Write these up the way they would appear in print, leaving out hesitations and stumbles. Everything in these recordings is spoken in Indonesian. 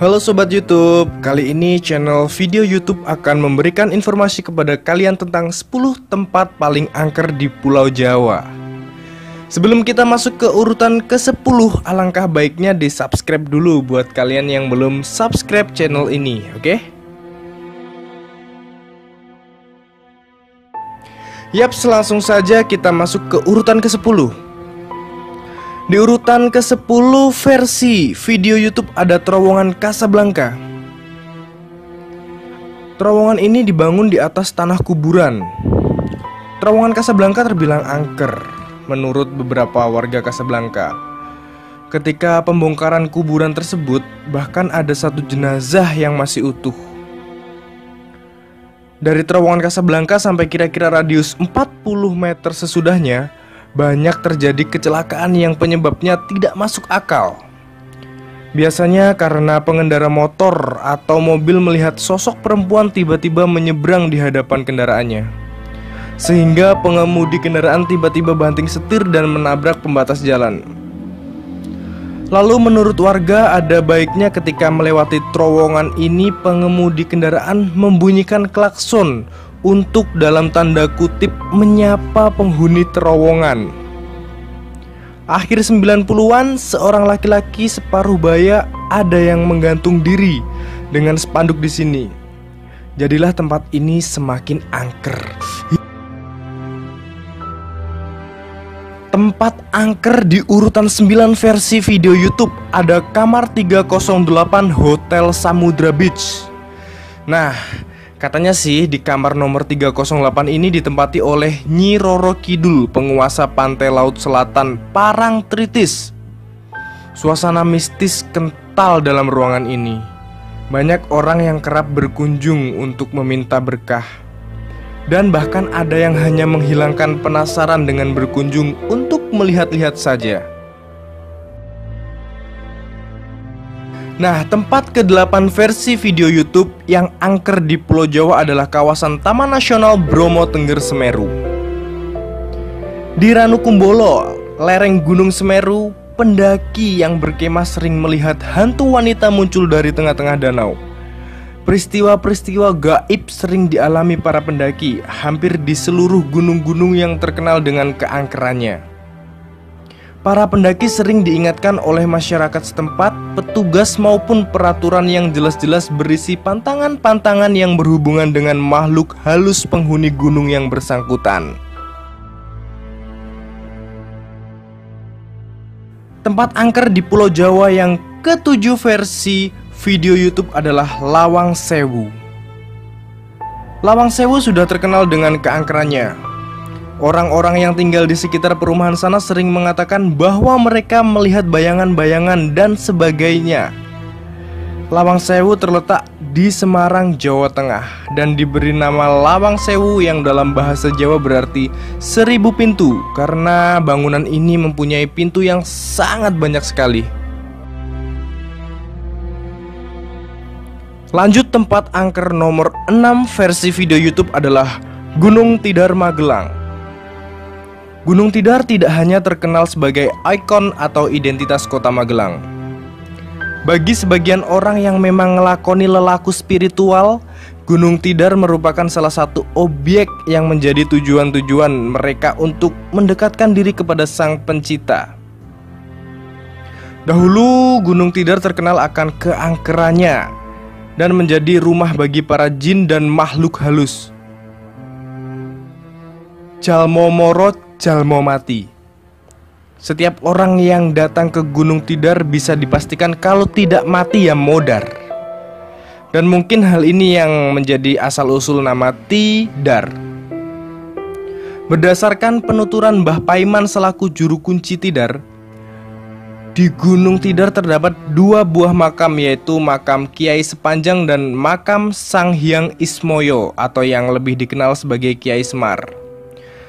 Halo Sobat YouTube, kali ini channel video YouTube akan memberikan informasi kepada kalian tentang 10 tempat paling angker di Pulau Jawa. Sebelum kita masuk ke urutan ke-10, alangkah baiknya di subscribe dulu buat kalian yang belum subscribe channel ini, oke? Yaps, langsung saja kita masuk ke urutan ke-10. Di urutan ke-10 versi video YouTube ada terowongan Casablanca. Terowongan ini dibangun di atas tanah kuburan. Terowongan Casablanca terbilang angker menurut beberapa warga Casablanca. Ketika pembongkaran kuburan tersebut, bahkan ada satu jenazah yang masih utuh. Dari terowongan Casablanca sampai kira-kira radius 40 meter sesudahnya, banyak terjadi kecelakaan yang penyebabnya tidak masuk akal. Biasanya karena pengendara motor atau mobil melihat sosok perempuan tiba-tiba menyeberang di hadapan kendaraannya, sehingga pengemudi kendaraan tiba-tiba banting setir dan menabrak pembatas jalan. Lalu menurut warga, ada baiknya ketika melewati terowongan ini pengemudi kendaraan membunyikan klakson untuk dalam tanda kutip menyapa penghuni terowongan. Akhir 90-an, seorang laki-laki separuh baya ada yang menggantung diri dengan spanduk di sini. Jadilah tempat ini semakin angker. Tempat angker di urutan 9 versi video YouTube ada kamar 308 Hotel Samudra Beach. Nah, katanya sih di kamar nomor 308 ini ditempati oleh Nyi Roro Kidul, penguasa pantai laut selatan Parangtritis. Suasana mistis kental dalam ruangan ini. Banyak orang yang kerap berkunjung untuk meminta berkah. Dan bahkan ada yang hanya menghilangkan penasaran dengan berkunjung untuk melihat-lihat saja. Nah, tempat ke-8 versi video YouTube yang angker di Pulau Jawa adalah kawasan Taman Nasional Bromo Tengger Semeru. Di Ranukumbolo, lereng Gunung Semeru, pendaki yang berkemah sering melihat hantu wanita muncul dari tengah-tengah danau. Peristiwa-peristiwa gaib sering dialami para pendaki hampir di seluruh gunung-gunung yang terkenal dengan keangkerannya. Para pendaki sering diingatkan oleh masyarakat setempat, petugas maupun peraturan yang jelas-jelas berisi pantangan-pantangan yang berhubungan dengan makhluk halus penghuni gunung yang bersangkutan. Tempat angker di Pulau Jawa yang ke-7 versi video YouTube adalah Lawang Sewu. Lawang Sewu sudah terkenal dengan keangkerannya. Orang-orang yang tinggal di sekitar perumahan sana sering mengatakan bahwa mereka melihat bayangan-bayangan dan sebagainya. Lawang Sewu terletak di Semarang, Jawa Tengah, dan diberi nama Lawang Sewu yang dalam bahasa Jawa berarti 1000 pintu, karena bangunan ini mempunyai pintu yang sangat banyak sekali. Lanjut, tempat angker nomor 6 versi video YouTube adalah Gunung Tidar Magelang. Gunung Tidar tidak hanya terkenal sebagai ikon atau identitas kota Magelang. Bagi sebagian orang yang memang ngelakoni lelaku spiritual, Gunung Tidar merupakan salah satu objek yang menjadi tujuan-tujuan mereka untuk mendekatkan diri kepada Sang Pencipta. Dahulu Gunung Tidar terkenal akan keangkerannya dan menjadi rumah bagi para jin dan makhluk halus. Jalmo moro, jalmo mati. Setiap orang yang datang ke Gunung Tidar bisa dipastikan kalau tidak mati ya modar. Dan mungkin hal ini yang menjadi asal-usul nama Tidar. Berdasarkan penuturan Mbah Paiman selaku juru kunci Tidar, di Gunung Tidar terdapat 2 buah makam, yaitu makam Kiai Sepanjang dan makam Sang Hyang Ismoyo atau yang lebih dikenal sebagai Kiai Semar.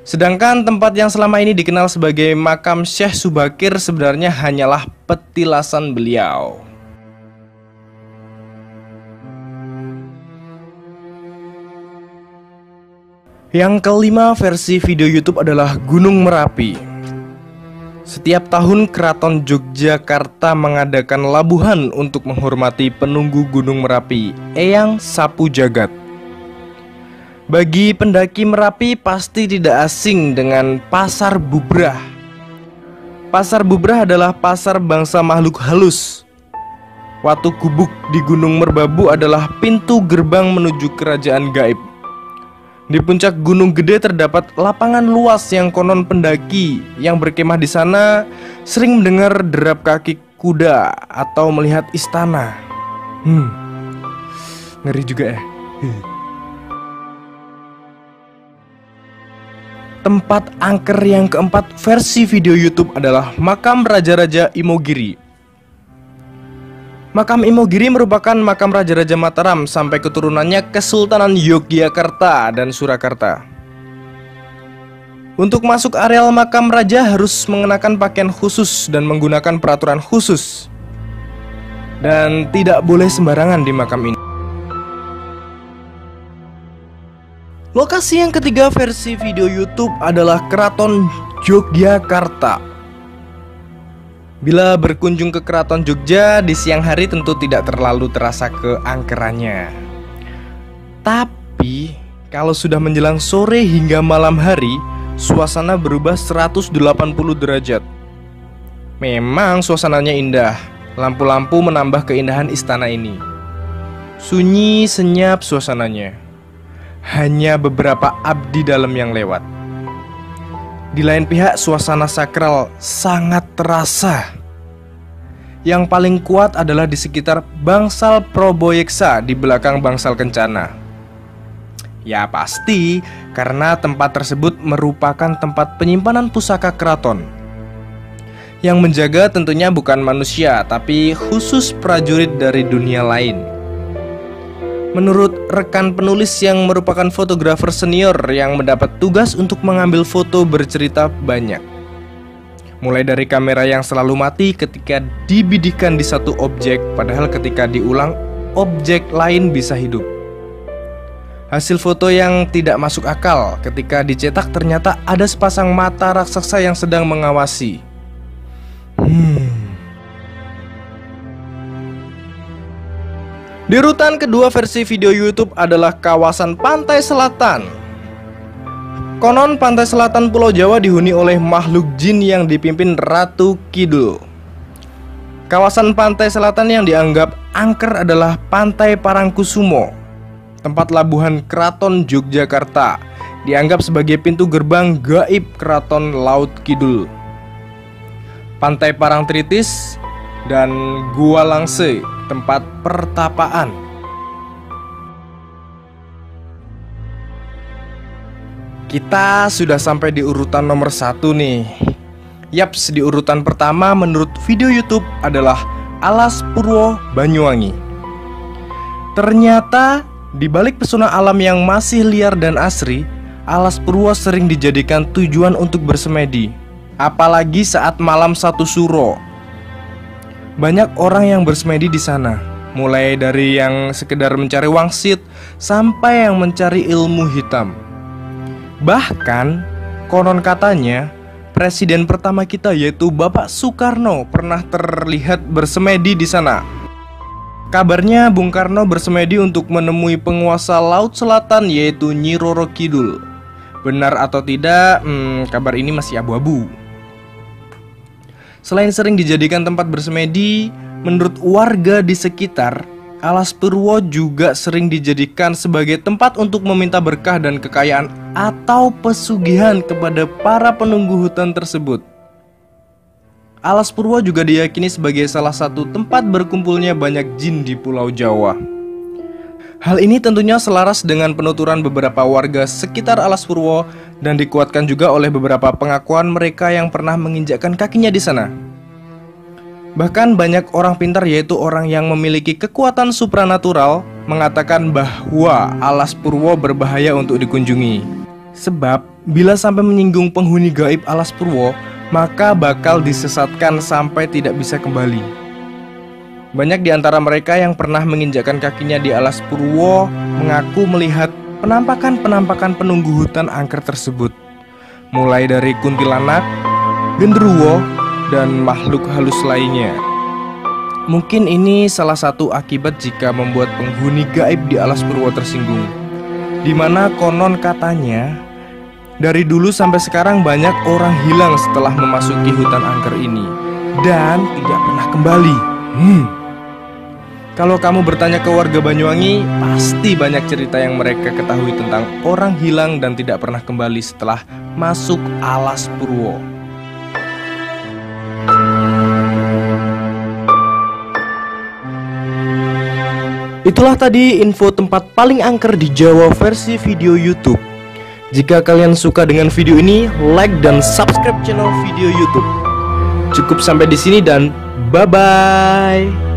Sedangkan tempat yang selama ini dikenal sebagai makam Syekh Subakir sebenarnya hanyalah petilasan beliau. Yang kelima versi video YouTube adalah Gunung Merapi. Setiap tahun Keraton Yogyakarta mengadakan labuhan untuk menghormati penunggu Gunung Merapi, Eyang Sapu Jagat. Bagi pendaki Merapi pasti tidak asing dengan Pasar Bubrah. Pasar Bubrah adalah pasar bangsa makhluk halus. Watu Gubuk di Gunung Merbabu adalah pintu gerbang menuju kerajaan gaib. Di puncak Gunung Gede terdapat lapangan luas yang konon pendaki yang berkemah di sana sering mendengar derap kaki kuda atau melihat istana. Ngeri juga ya. Tempat angker yang keempat versi video YouTube adalah makam Raja-Raja Imogiri. Makam Imogiri merupakan makam Raja-Raja Mataram sampai keturunannya Kesultanan Yogyakarta dan Surakarta. Untuk masuk areal makam raja harus mengenakan pakaian khusus dan menggunakan peraturan khusus. Dan tidak boleh sembarangan di makam ini. Lokasi yang ketiga versi video YouTube adalah Keraton Yogyakarta. Bila berkunjung ke Keraton Jogja di siang hari tentu tidak terlalu terasa keangkerannya. Tapi kalau sudah menjelang sore hingga malam hari, suasana berubah 180 derajat. Memang suasananya indah. Lampu-lampu menambah keindahan istana ini. Sunyi senyap suasananya. Hanya beberapa abdi dalam yang lewat. Di lain pihak suasana sakral sangat terasa. Yang paling kuat adalah di sekitar Bangsal Proboyeksa di belakang Bangsal Kencana. Ya pasti karena tempat tersebut merupakan tempat penyimpanan pusaka keraton. Yang menjaga tentunya bukan manusia tapi khusus prajurit dari dunia lain. Menurut rekan penulis yang merupakan fotografer senior yang mendapat tugas untuk mengambil foto bercerita banyak. Mulai dari kamera yang selalu mati ketika dibidikan di satu objek, padahal ketika diulang, objek lain bisa hidup. Hasil foto yang tidak masuk akal ketika dicetak ternyata ada sepasang mata raksasa yang sedang mengawasi. Di urutan kedua versi video YouTube adalah kawasan pantai selatan. Konon pantai selatan Pulau Jawa dihuni oleh makhluk jin yang dipimpin Ratu Kidul. Kawasan pantai selatan yang dianggap angker adalah Pantai Parangkusumo, tempat labuhan Keraton Yogyakarta, dianggap sebagai pintu gerbang gaib Keraton Laut Kidul. Pantai Parangtritis dan Gua Langse, tempat pertapaan. Kita sudah sampai di urutan nomor 1 nih. Yaps, di urutan pertama menurut video YouTube adalah Alas Purwo Banyuwangi. Ternyata di balik pesona alam yang masih liar dan asri, Alas Purwo sering dijadikan tujuan untuk bersemedi, apalagi saat malam 1 Suro. Banyak orang yang bersemedi di sana, mulai dari yang sekedar mencari wangsit sampai yang mencari ilmu hitam. Bahkan konon katanya presiden pertama kita yaitu Bapak Soekarno pernah terlihat bersemedi di sana. Kabarnya Bung Karno bersemedi untuk menemui penguasa Laut Selatan yaitu Nyi Roro Kidul. Benar atau tidak, kabar ini masih abu-abu. Selain sering dijadikan tempat bersemedi, menurut warga di sekitar, Alas Purwo juga sering dijadikan sebagai tempat untuk meminta berkah dan kekayaan atau pesugihan kepada para penunggu hutan tersebut. Alas Purwo juga diyakini sebagai salah satu tempat berkumpulnya banyak jin di Pulau Jawa. Hal ini tentunya selaras dengan penuturan beberapa warga sekitar Alas Purwo dan dikuatkan juga oleh beberapa pengakuan mereka yang pernah menginjakkan kakinya di sana. Bahkan banyak orang pintar yaitu orang yang memiliki kekuatan supranatural mengatakan bahwa Alas Purwo berbahaya untuk dikunjungi. Sebab bila sampai menyinggung penghuni gaib Alas Purwo, maka bakal disesatkan sampai tidak bisa kembali. Banyak di antara mereka yang pernah menginjakkan kakinya di Alas Purwo mengaku melihat penampakan-penampakan penunggu hutan angker tersebut. Mulai dari kuntilanak, genderuwo, dan makhluk halus lainnya. Mungkin ini salah satu akibat jika membuat penghuni gaib di Alas Purwo tersinggung, dimana konon katanya dari dulu sampai sekarang banyak orang hilang setelah memasuki hutan angker ini dan tidak pernah kembali. Kalau kamu bertanya ke warga Banyuwangi, pasti banyak cerita yang mereka ketahui tentang orang hilang dan tidak pernah kembali setelah masuk Alas Purwo. Itulah tadi info tempat paling angker di Jawa versi video YouTube. Jika kalian suka dengan video ini, like dan subscribe channel video YouTube. Cukup sampai di sini dan bye-bye.